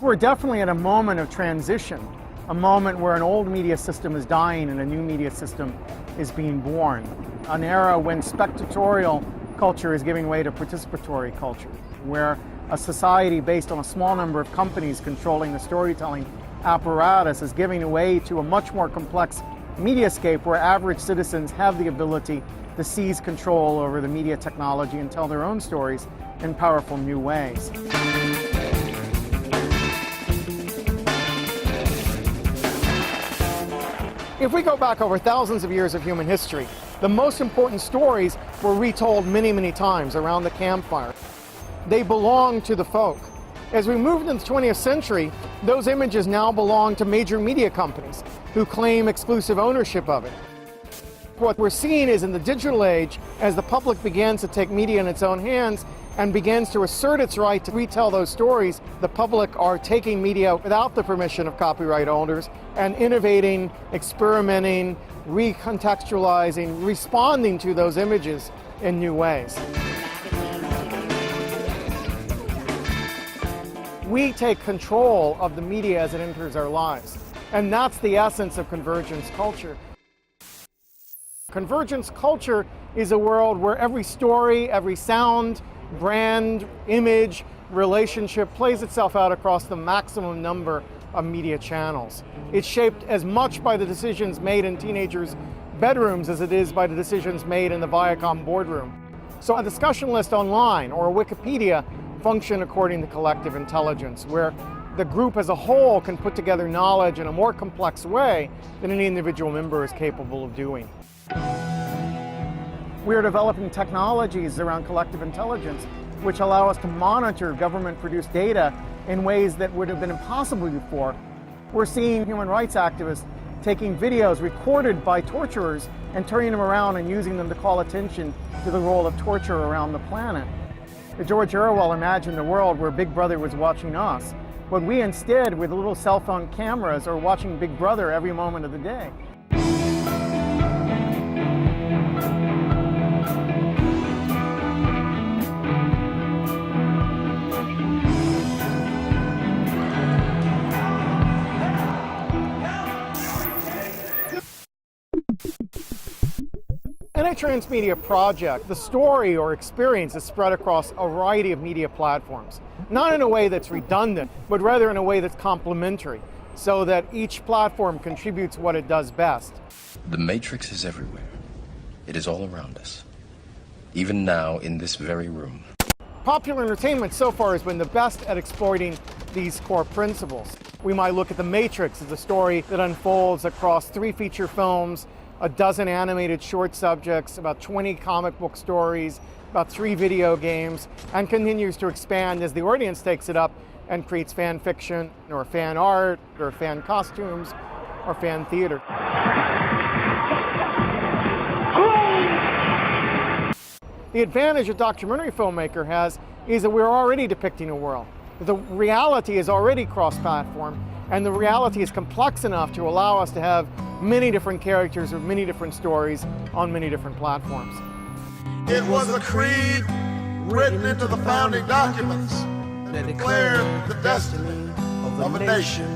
We're definitely at a moment of transition, a moment where an old media system is dying and a new media system is being born. An era when spectatorial culture is giving way to participatory culture, where a society based on a small number of companies controlling the storytelling apparatus is giving way to a much more complex mediascape where average citizens have the ability to seize control over the media technology and tell their own stories in powerful new ways. If we go back over thousands of years of human history, the most important stories were retold many, many times around the campfire. They belong to the folk. As we move into the 20th century, those images now belong to major media companies who claim exclusive ownership of it. What we're seeing is in the digital age, as the public begins to take media in its own hands and begins to assert its right to retell those stories, the public are taking media without the permission of copyright holders and innovating, experimenting, recontextualizing, responding to those images in new ways. We take control of the media as it enters our lives, and that's the essence of convergence culture. Convergence culture is a world where every story, every sound, brand, image, relationship plays itself out across the maximum number of media channels. It's shaped as much by the decisions made in teenagers' bedrooms as it is by the decisions made in the Viacom boardroom. So a discussion list online or a Wikipedia function according to collective intelligence, where the group as a whole can put together knowledge in a more complex way than any individual member is capable of doing. We are developing technologies around collective intelligence which allow us to monitor government-produced data in ways that would have been impossible before. We're seeing human rights activists taking videos recorded by torturers and turning them around and using them to call attention to the role of torture around the planet. George Orwell imagined a world where Big Brother was watching us, but we instead, with little cell phone cameras, are watching Big Brother every moment of the day. In a transmedia project, the story or experience is spread across a variety of media platforms, not in a way that's redundant, but rather in a way that's complementary, so that each platform contributes what it does best. The matrix is everywhere. It is all around us, even now in this very room. Popular entertainment so far has been the best at exploiting these core principles. We might look at The Matrix as a story that unfolds across 3 feature films, a dozen animated short subjects, about 20 comic book stories, about 3 video games, and continues to expand as the audience takes it up and creates fan fiction, or fan art, or fan costumes, or fan theater. The advantage a documentary filmmaker has is that we're already depicting a world. The reality is already cross-platform, and the reality is complex enough to allow us to have many different characters with many different stories on many different platforms. It was a creed written into the founding documents that declared the destiny of a nation.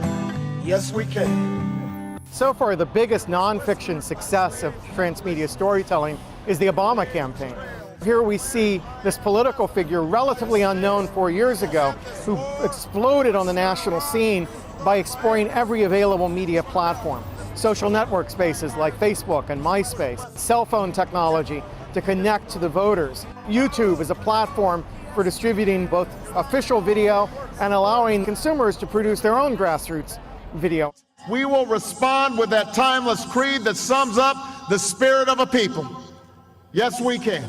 Yes, we can. So far, the biggest non-fiction success of transmedia storytelling is the Obama campaign. Here we see this political figure, relatively unknown 4 years ago, who exploded on the national scene by exploring every available media platform. Social network spaces like Facebook and MySpace, cell phone technology to connect to the voters. YouTube is a platform for distributing both official video and allowing consumers to produce their own grassroots video. We will respond with that timeless creed that sums up the spirit of a people. Yes, we can.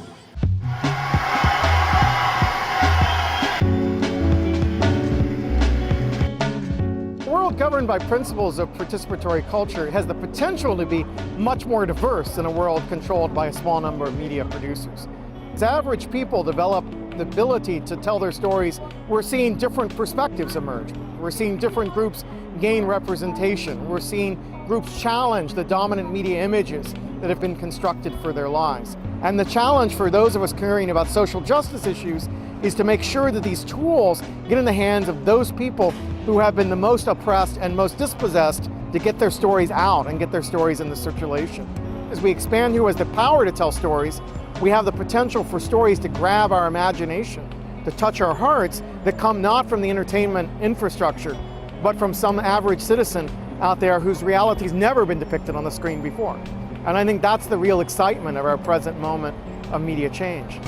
A world governed by principles of participatory culture has the potential to be much more diverse than a world controlled by a small number of media producers. As average people develop the ability to tell their stories, we're seeing different perspectives emerge. We're seeing different groups gain representation. We're seeing groups challenge the dominant media images that have been constructed for their lives. And the challenge for those of us caring about social justice issues is to make sure that these tools get in the hands of those people who have been the most oppressed and most dispossessed to get their stories out and get their stories into circulation. As we expand who has the power to tell stories, we have the potential for stories to grab our imagination, to touch our hearts, that come not from the entertainment infrastructure, but from some average citizen out there whose reality's never been depicted on the screen before. And I think that's the real excitement of our present moment of media change.